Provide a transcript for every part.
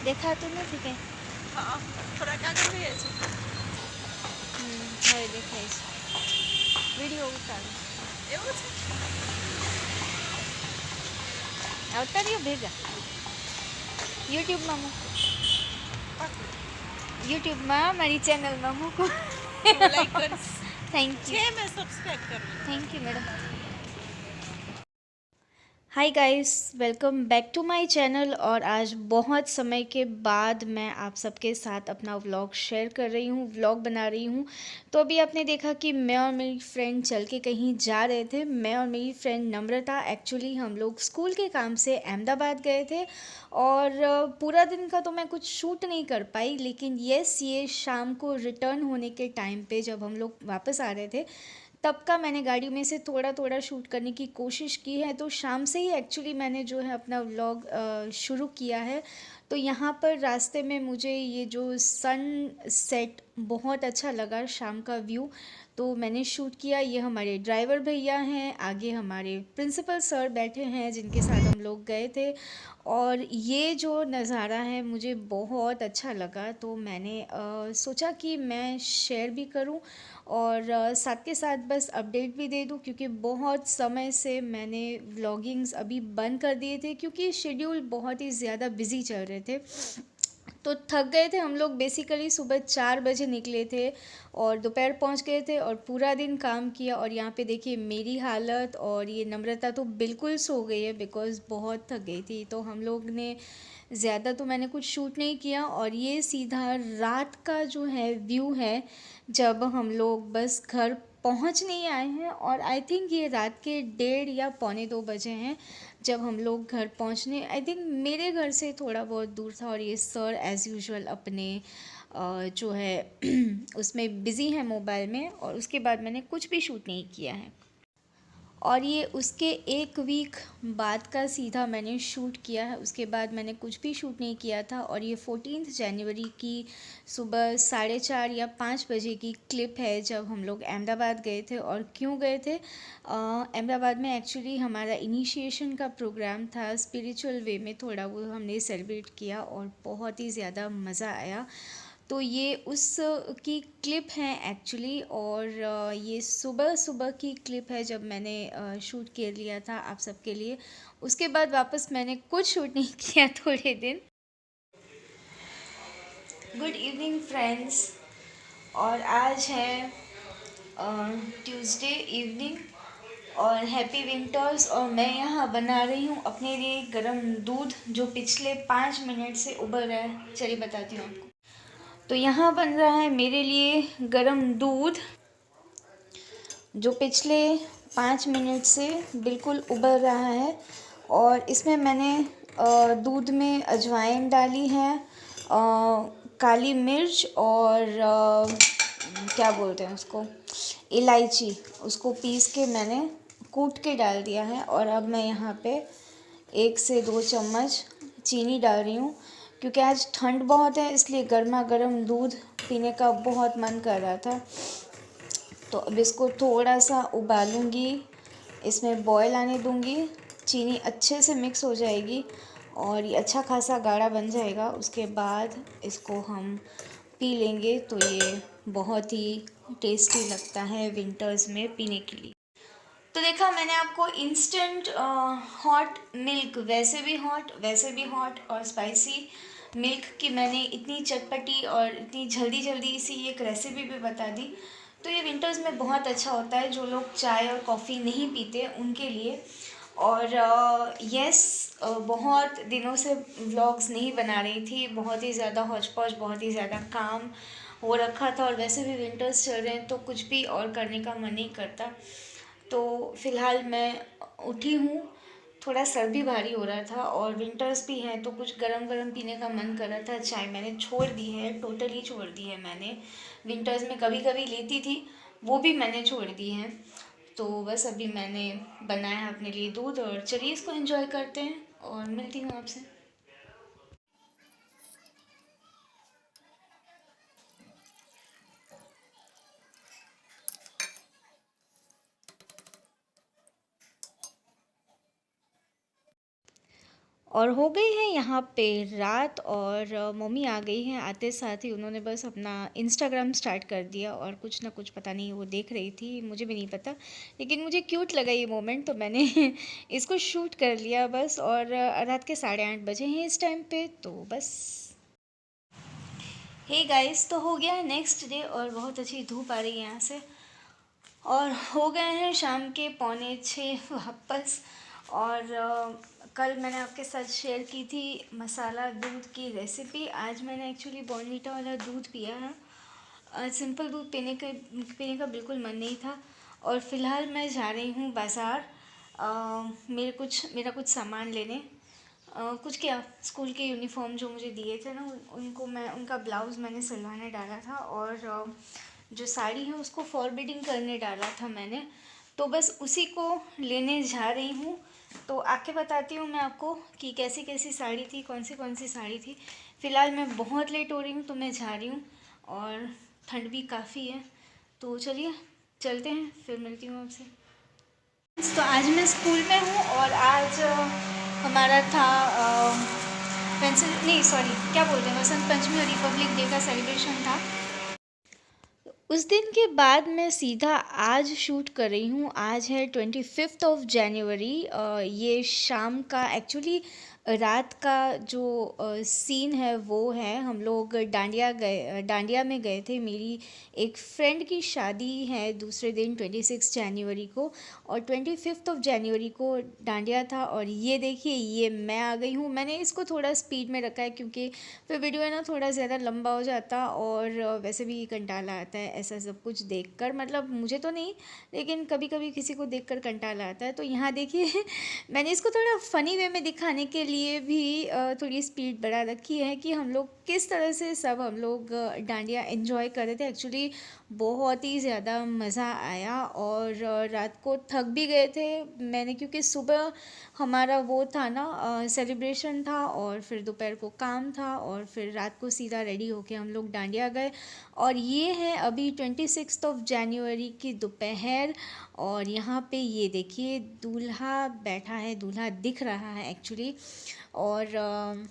દેખાતું નથી કંઈ. હા, થોડાક આગળ રહ્યા છે. હવે દેખાય છે. વિડીયો ઉતારો. એવું છે? આવતા રહ્યો ભેગા. યુટ્યુબમાં મૂકો. યુટ્યુબમાં મારી ચેનલમાં મૂકો. હું લાઈક કરીશ. થેન્ક છે યુ. મેં સબસ્ક્રાઇબ કરવી. Thank you madam. Hi guys, welcome back to my channel. और आज बहुत समय के बाद मैं आप सबके साथ अपना व्लॉग शेयर कर रही हूँ, व्लॉग बना रही हूँ. तो अभी आपने देखा कि मैं और मेरी फ्रेंड चल के कहीं जा रहे थे. मैं और मेरी फ्रेंड नम्रता, एक्चुअली हम लोग स्कूल के काम से अहमदाबाद गए थे. और पूरा दिन का तो मैं कुछ शूट नहीं कर पाई, लेकिन येस, ये शाम को रिटर्न होने के टाइम पे जब हम लोग वापस आ रहे थे तब का मैंने गाड़ी में से थोड़ा थोड़ा शूट करने की कोशिश की है. तो शाम से ही एक्चुअली मैंने जो है अपना व्लॉग शुरू किया है. तो यहाँ पर रास्ते में मुझे ये जो सन सेट बहुत अच्छा लगा, शाम का व्यू, तो मैंने शूट किया. ये हमारे ड्राइवर भैया हैं, आगे हमारे प्रिंसिपल सर बैठे हैं जिनके साथ हम लोग गए थे. और ये जो नज़ारा है मुझे बहुत अच्छा लगा, तो मैंने सोचा कि मैं शेयर भी करूं और साथ के साथ बस अपडेट भी दे दूं, क्योंकि बहुत समय से मैंने व्लॉगिंग्स अभी बंद कर दिए थे क्योंकि शेड्यूल बहुत ही ज़्यादा बिज़ी चल रहे थे. तो थक गए थे हम लोग. बेसिकली सुबह 4 बजे निकले थे और दोपहर पहुंच गए थे और पूरा दिन काम किया. और यहाँ पे देखिए मेरी हालत, और ये नम्रता तो बिल्कुल सो गई है बिकॉज़ बहुत थक गई थी. तो हम लोग ने ज़्यादा तो मैंने कुछ शूट नहीं किया. और ये सीधा रात का जो है व्यू है जब हम लोग बस घर पहुंच नहीं आए हैं. और आई थिंक ये रात के 1:30 या 1:45 बजे हैं जब हम लोग घर पहुंचने. आई थिंक मेरे घर से थोड़ा बहुत दूर था. और ये सर एज़ यूजुअल अपने जो है उसमें बिज़ी हैं मोबाइल में. और उसके बाद मैंने कुछ भी शूट नहीं किया है. और ये उसके 1 वीक बाद का सीधा मैंने शूट किया है. उसके बाद मैंने कुछ भी शूट नहीं किया था. और ये 14 जनवरी की सुबह 4:30 या 5 बजे की क्लिप है जब हम लोग अहमदाबाद गए थे. और क्यों गए थे अहमदाबाद में? एक्चुअली हमारा इनिशिएशन का प्रोग्राम था, स्पिरिचुअल वे में थोड़ा वो हमने सेलिब्रेट किया और बहुत ही ज़्यादा मज़ा आया. तो ये उस की क्लिप है एक्चुअली. और ये सुबह सुबह की क्लिप है जब मैंने शूट कर लिया था आप सबके लिए. उसके बाद वापस मैंने कुछ शूट नहीं किया थोड़े दिन. Good evening friends. और आज है ट्यूसडे इवनिंग और हैप्पी विंटर्स. और मैं यहाँ बना रही हूँ अपने लिए गरम दूध जो पिछले 5 मिनट से उबल रहा है. चलिए बताती हूँ आपको. तो यहाँ बन रहा है मेरे लिए गरम दूध जो पिछले 5 मिनट से बिल्कुल उबल रहा है. और इसमें मैंने दूध में अजवाइन डाली है, काली मिर्च और क्या बोलते हैं उसको, इलायची, उसको पीस के मैंने कूट के डाल दिया है. और अब मैं यहाँ पे 1 से 2 चम्मच चीनी डाल रही हूँ क्योंकि आज ठंड बहुत है, इसलिए गर्मा गर्म दूध पीने का बहुत मन कर रहा था. तो अब इसको थोड़ा सा उबालूंगी, इसमें बॉयल आने दूंगी, चीनी अच्छे से मिक्स हो जाएगी और ये अच्छा खासा गाढ़ा बन जाएगा. उसके बाद इसको हम पी लेंगे. तो ये बहुत ही टेस्टी लगता है विंटर्स में पीने के लिए. तो देखा मैंने आपको इंस्टेंट हॉट मिल्क, वैसे भी हॉट और स्पाइसी मिल्क की मैंने इतनी चटपटी और इतनी जल्दी जल्दी सी एक रेसिपी भी बता दी. तो ये विंटर्स में बहुत अच्छा होता है जो लोग चाय और कॉफ़ी नहीं पीते उनके लिए. और यस, बहुत दिनों से व्लॉग्स नहीं बना रही थी, बहुत ही ज़्यादा हौच पौच, बहुत ही ज़्यादा काम हो रखा था. और वैसे भी विंटर्स चल रहे हैं तो कुछ भी और करने का मन नहीं करता. तो फ़िलहाल मैं उठी हूँ, थोड़ा सर भी भारी हो रहा था और विंटर्स भी हैं तो कुछ गरम गरम पीने का मन कर रहा था. चाय मैंने छोड़ दी है, टोटली छोड़ दी है मैंने. विंटर्स में कभी कभी लेती थी, वो भी मैंने छोड़ दी है. तो बस अभी मैंने बनाया है अपने लिए दूध और चलिए इसको एंजॉय करते हैं और मिलती हूँ आपसे. और हो गई है यहाँ पे रात, और मम्मी आ गई हैं। आते साथ ही उन्होंने बस अपना इंस्टाग्राम स्टार्ट कर दिया और कुछ ना कुछ पता नहीं वो देख रही थी, मुझे भी नहीं पता, लेकिन मुझे क्यूट लगा ये मोमेंट तो मैंने इसको शूट कर लिया बस। और रात के 8:30 बजे हैं इस टाइम पे, तो बस। हे गाइस, तो हो गया है नेक्स्ट डे और बहुत अच्छी धूप आ रही है यहाँ से, और हो गए हैं शाम के 5:45 वापस। और कल मैंने आपके साथ शेयर की थी मसाला दूध की रेसिपी। आज मैंने एक्चुअली बॉर्नवीटा वाला दूध पिया है। सिंपल दूध पीने का बिल्कुल मन नहीं था। और फ़िलहाल मैं जा रही हूँ बाज़ार मेरा कुछ सामान लेने। कुछ क्या, स्कूल के यूनिफॉर्म जो मुझे दिए थे ना, उनको मैं उनका ब्लाउज़ मैंने सिलवाने डाला था, और जो साड़ी है उसको फॉरबिडिंग करने डाला था मैंने, तो बस उसी को लेने जा रही हूँ। तो आके बताती हूँ मैं आपको कि कैसी कैसी साड़ी थी, कौन सी साड़ी थी। फ़िलहाल मैं बहुत लेट हो रही हूँ तो मैं जा रही हूँ, और ठंड भी काफ़ी है, तो चलिए चलते हैं, फिर मिलती हूँ आपसे। तो आज मैं स्कूल में हूँ, और आज हमारा था पेंसिल नहीं, सॉरी, क्या बोलते हैं, वसंत पंचमी और रिपब्लिक डे का सेलिब्रेशन था। उस दिन के बाद मैं सीधा आज शूट कर रही हूँ। आज है 25 जनवरी। ये शाम का, एक्चुअली रात का जो सीन है वो है, हम लोग डांडिया में गए थे। मेरी एक फ्रेंड की शादी है दूसरे दिन 26 जनवरी को, और 25 जनवरी को डांडिया था। और ये देखिए, ये मैं आ गई हूँ। मैंने इसको थोड़ा स्पीड में रखा है क्योंकि फिर वीडियो है ना थोड़ा ज़्यादा लंबा हो जाता, और वैसे भी कंटाला आता है ऐसा सब कुछ देखकर, मतलब मुझे तो नहीं, लेकिन कभी कभी किसी को देखकर कंटाला आता है। तो यहाँ देखिए मैंने इसको थोड़ा फ़नी वे में दिखाने के लिए भी थोड़ी स्पीड बढ़ा रखी है कि हम लोग किस तरह से सब हम लोग डांडिया एंजॉय कर रहे थे। एक्चुअली बहुत ही ज़्यादा मज़ा आया, और रात को थक भी गए थे मैंने, क्योंकि सुबह हमारा वो था ना, सेलिब्रेशन था, और फिर दोपहर को काम था, और फिर रात को सीधा रेडी होके हम लोग डांडिया गए। और ये है अभी 26 जनवरी की दोपहर, और यहाँ पे ये देखिए दूल्हा बैठा है, दूल्हा दिख रहा है एक्चुअली। और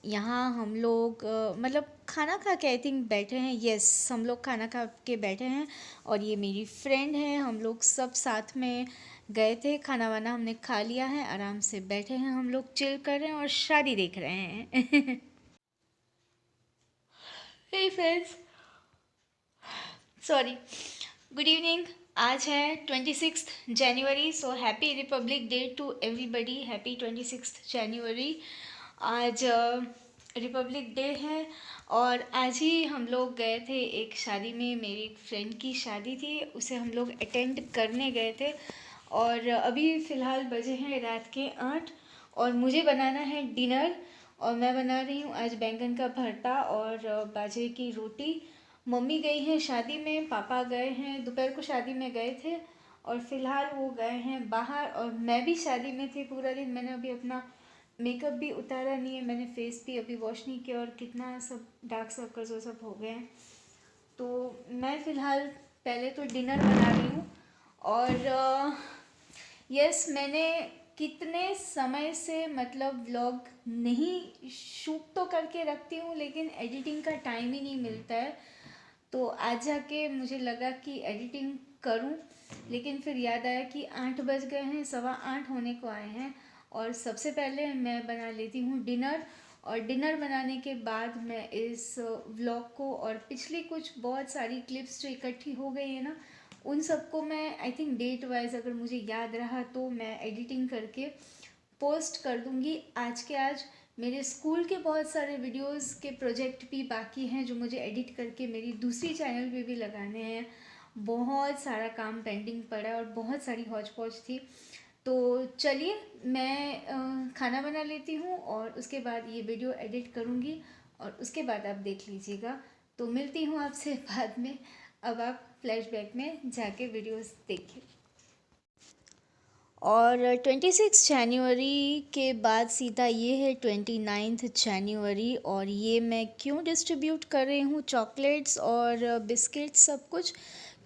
यहाँ हम लोग मतलब खाना खा के आई थिंक बैठे हैं। यस, हम लोग खाना खा के बैठे हैं, और ये मेरी फ्रेंड है। हम लोग सब साथ में गए थे, खाना वाना हमने खा लिया है, आराम से बैठे हैं, हम लोग चिल कर रहे हैं और शादी देख रहे हैं। Hey friends, sorry, good evening. आज है 26 जनवरी, so happy republic day to everybody. Happy 26 जनवरी। आज रिपब्लिक डे है, और आज ही हम लोग गए थे एक शादी में। मेरी एक फ्रेंड की शादी थी, उसे हम लोग अटेंड करने गए थे। और अभी फ़िलहाल बजे हैं रात के 8, और मुझे बनाना है डिनर। और मैं बना रही हूँ आज बैंगन का भरता और बाजरे की रोटी। मम्मी गई हैं शादी में, पापा गए हैं, दोपहर को शादी में गए थे, और फ़िलहाल वो गए हैं बाहर। और मैं भी शादी में थी पूरा दिन। मैंने अभी अपना मेकअप भी उतारा नहीं है, मैंने फेस भी अभी वॉश नहीं किया, और कितना सब डार्क सर्कल्स वो सब हो गए हैं। तो मैं फ़िलहाल पहले तो डिनर बना रही हूँ। और यस, मैंने कितने समय से मतलब व्लॉग नहीं शूट तो करके रखती हूँ, लेकिन एडिटिंग का टाइम ही नहीं मिलता है। तो आज जाके मुझे लगा कि एडिटिंग करूं, लेकिन फिर याद आया कि 8 बज गए हैं, 8:15 होने को आए हैं, और सबसे पहले मैं बना लेती हूँ डिनर। और डिनर बनाने के बाद मैं इस व्लॉग को, और पिछली कुछ बहुत सारी क्लिप्स जो इकट्ठी हो गई है ना, उन सबको मैं आई थिंक डेट वाइज अगर मुझे याद रहा तो मैं एडिटिंग करके पोस्ट कर दूँगी आज के आज। मेरे स्कूल के बहुत सारे वीडियोस के प्रोजेक्ट भी बाकी हैं जो मुझे एडिट करके मेरी दूसरी चैनल पे भी लगाने हैं। बहुत सारा काम पेंडिंग पड़ा है, और बहुत सारी हौच पौच थी। तो चलिए मैं खाना बना लेती हूँ, और उसके बाद ये वीडियो एडिट करूँगी, और उसके बाद आप देख लीजिएगा। तो मिलती हूँ आपसे बाद में। अब आप फ्लैशबैक में जाके वीडियोस देखिए। और 26 जनवरी के बाद सीधा ये है 29 जनवरी। और ये मैं क्यों डिस्ट्रीब्यूट कर रही हूँ चॉकलेट्स और बिस्किट्स सब कुछ,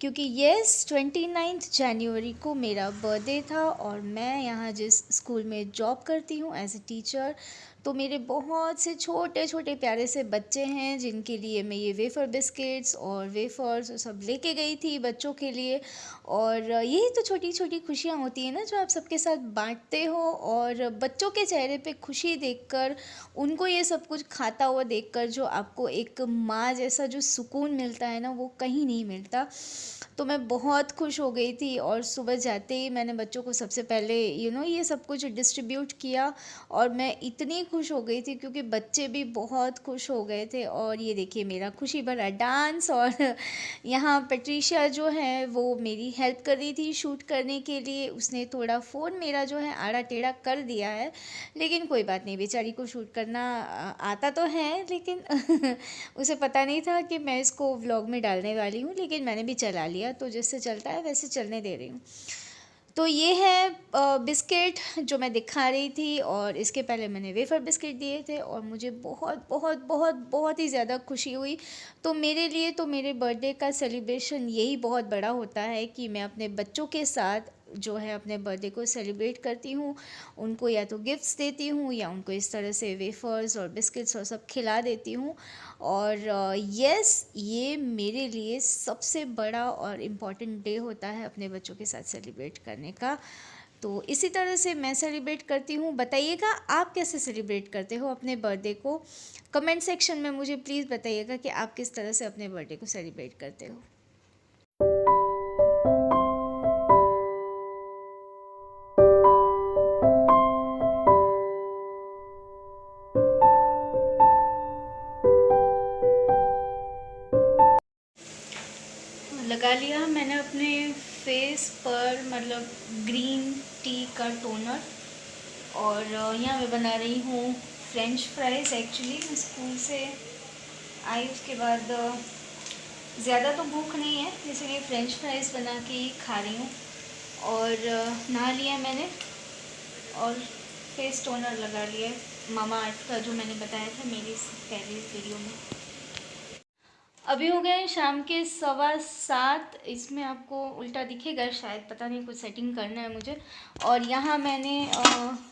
क्योंकि यस 29 जनवरी को मेरा बर्थडे था और मैं यहाँ जिस स्कूल में जॉब करती हूँ एज ए टीचर, तो मेरे बहुत से छोटे छोटे प्यारे से बच्चे हैं जिनके लिए मैं ये वेफ़र बिस्किट्स और वेफ़र्स सब लेके गई थी बच्चों के लिए। और यही तो छोटी छोटी खुशियाँ होती हैं ना जो आप सबके साथ बांटते हो, और बच्चों के चेहरे पे खुशी देखकर, उनको ये सब कुछ खाता हुआ देखकर जो आपको एक माँ जैसा जो सुकून मिलता है ना, वो कहीं नहीं मिलता। तो मैं बहुत खुश हो गई थी और सुबह जाते ही मैंने बच्चों को सबसे पहले ये सब कुछ डिस्ट्रीब्यूट किया। और मैं इतनी खुश हो गई थी क्योंकि बच्चे भी बहुत खुश हो गए थे। और ये देखिए मेरा खुशी भरा डांस। और यहाँ पेट्रिशिया जो है वो मेरी हेल्प कर रही थी शूट करने के लिए। उसने थोड़ा फ़ोन मेरा जो है आड़ा टेढ़ा कर दिया है, लेकिन कोई बात नहीं, बेचारी को शूट करना आता तो है, लेकिन उसे पता नहीं था कि मैं इसको व्लॉग में डालने वाली हूँ, लेकिन मैंने भी चला लिया, तो जैसे चलता है वैसे चलने दे रही हूँ। तो ये है बिस्किट जो मैं दिखा रही थी, और इसके पहले मैंने वेफ़र बिस्किट दिए थे और मुझे बहुत बहुत बहुत बहुत ही ज़्यादा खुशी हुई। तो मेरे लिए तो मेरे बर्थडे का सेलिब्रेशन यही बहुत बड़ा होता है कि मैं अपने बच्चों के साथ जो है अपने बर्थडे को सेलिब्रेट करती हूँ। उनको या तो गिफ्ट्स देती हूँ या उनको इस तरह से वेफ़र्स और बिस्किट्स और सब खिला देती हूँ। और यस, ये मेरे लिए सबसे बड़ा और इम्पॉर्टेंट डे होता है अपने बच्चों के साथ सेलिब्रेट करने का। तो इसी तरह से मैं सेलिब्रेट करती हूँ। बताइएगा आप कैसे सेलिब्रेट करते हो अपने बर्थडे को। कमेंट सेक्शन में मुझे प्लीज़ बताइएगा कि आप किस तरह से अपने बर्थडे को सेलिब्रेट करते हो। लगा लिया मैंने अपने फेस पर, मतलब ग्रीन टी का टोनर। और यहाँ मैं बना रही हूँ फ्रेंच फ्राइज़। एक्चुअली मैं स्कूल से आई उसके बाद ज़्यादा तो भूख नहीं है, इसलिए फ़्रेंच फ्राइज़ बना के ही खा रही हूँ। और नहा लिया मैंने और फेस टोनर लगा लिया मामा अर्थ का, जो मैंने बताया था मेरी पहले इस वीडियो में। अभी हो गए हैं शाम के 7:15। इसमें आपको उल्टा दिखेगा शायद, पता नहीं, कुछ सेटिंग करना है मुझे। और यहाँ मैंने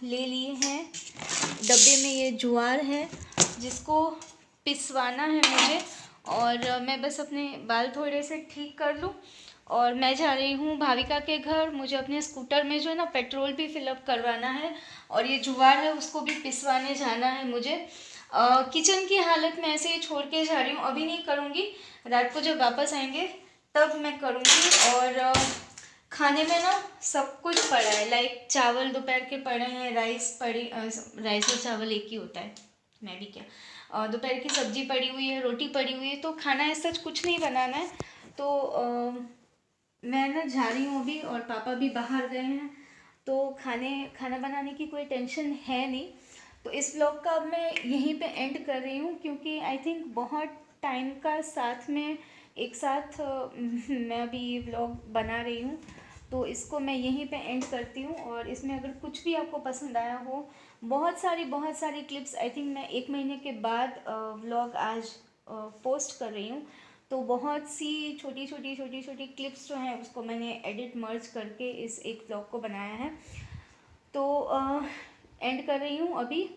ले लिए हैं डब्बे में, ये ज्वार है जिसको पिसवाना है मुझे। और मैं बस अपने बाल थोड़े से ठीक कर लूँ और मैं जा रही हूँ भाविका के घर। मुझे अपने स्कूटर में जो है ना पेट्रोल भी फिलअप करवाना है, और ये ज्वार है उसको भी पिसवाने जाना है मुझे। किचन की हालत में ऐसे ही छोड़ के जा रही हूँ, अभी नहीं करूँगी, रात को जब वापस आएंगे तब मैं करूँगी। और खाने में ना सब कुछ पड़ा है, लाइक चावल दोपहर के पड़े हैं, राइस पड़ी, राइस और चावल एक ही होता है, मैं भी क्या, दोपहर की सब्जी पड़ी हुई है, रोटी पड़ी हुई है, तो खाना ऐसा कुछ नहीं बनाना है। तो मैं ना जा रही हूँ अभी, और पापा भी बाहर गए हैं, तो खाना बनाने की कोई टेंशन है नहीं। तो इस व्लॉग का अब मैं यहीं पे एंड कर रही हूँ, क्योंकि आई थिंक बहुत टाइम का साथ में एक साथ मैं अभी ये व्लॉग बना रही हूँ, तो इसको मैं यहीं पे एंड करती हूँ। और इसमें अगर कुछ भी आपको पसंद आया हो, बहुत सारी क्लिप्स, आई थिंक मैं 1 महीने के बाद व्लॉग आज पोस्ट कर रही हूँ, तो बहुत सी छोटी क्लिप्स जो हैं उसको मैंने एडिट मर्ज करके इस एक व्लॉग को बनाया है। तो एंड कर रही हूँ अभी,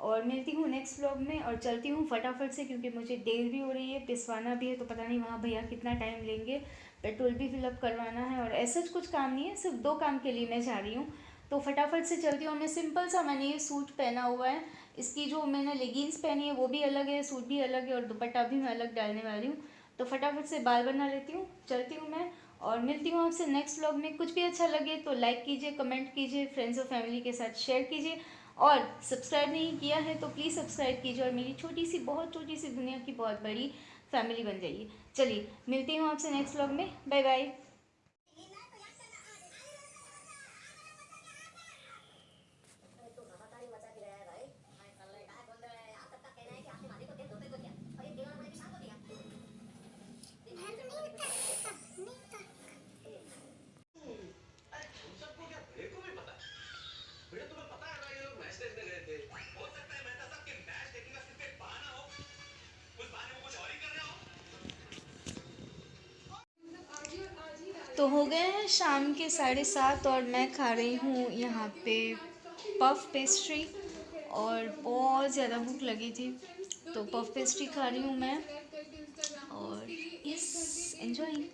और मिलती हूँ नेक्स्ट व्लॉग में, और चलती हूँ फटाफट से क्योंकि मुझे देर भी हो रही है, पिसवाना भी है, तो पता नहीं वहाँ भैया कितना टाइम लेंगे, पेट्रोल भी फिलअप करवाना है, और ऐसा कुछ काम नहीं है, सिर्फ 2 काम के लिए मैं जा रही हूँ। तो फटाफट से चलती हूँ। मैं सिंपल सा मैंने ये सूट पहना हुआ है, इसकी जो मैंने लेगिंग्स पहनी है वो भी अलग है, सूट भी अलग है, और दुपट्टा भी मैं अलग डालने वाली हूँ। तो फटाफट से बाल बना लेती हूँ, चलती हूँ मैं, और मिलती हूँ आपसे नेक्स्ट व्लॉग में। कुछ भी अच्छा लगे तो लाइक कीजिए, कमेंट कीजिए, फ्रेंड्स और फैमिली के साथ शेयर कीजिए, और सब्सक्राइब नहीं किया है तो प्लीज़ सब्सक्राइब कीजिए, और मेरी छोटी सी, बहुत छोटी सी दुनिया की बहुत बड़ी फैमिली बन जाइए। चलिए मिलती हूँ आपसे नेक्स्ट व्लॉग में, बाय बाय। तो हो गए हैं शाम के 7:30 और मैं खा रही हूँ यहाँ पे पफ पेस्ट्री और बहुत ज़्यादा भूख लगी थी तो पफ पेस्ट्री खा रही हूँ मैं और यस एंजॉयिंग।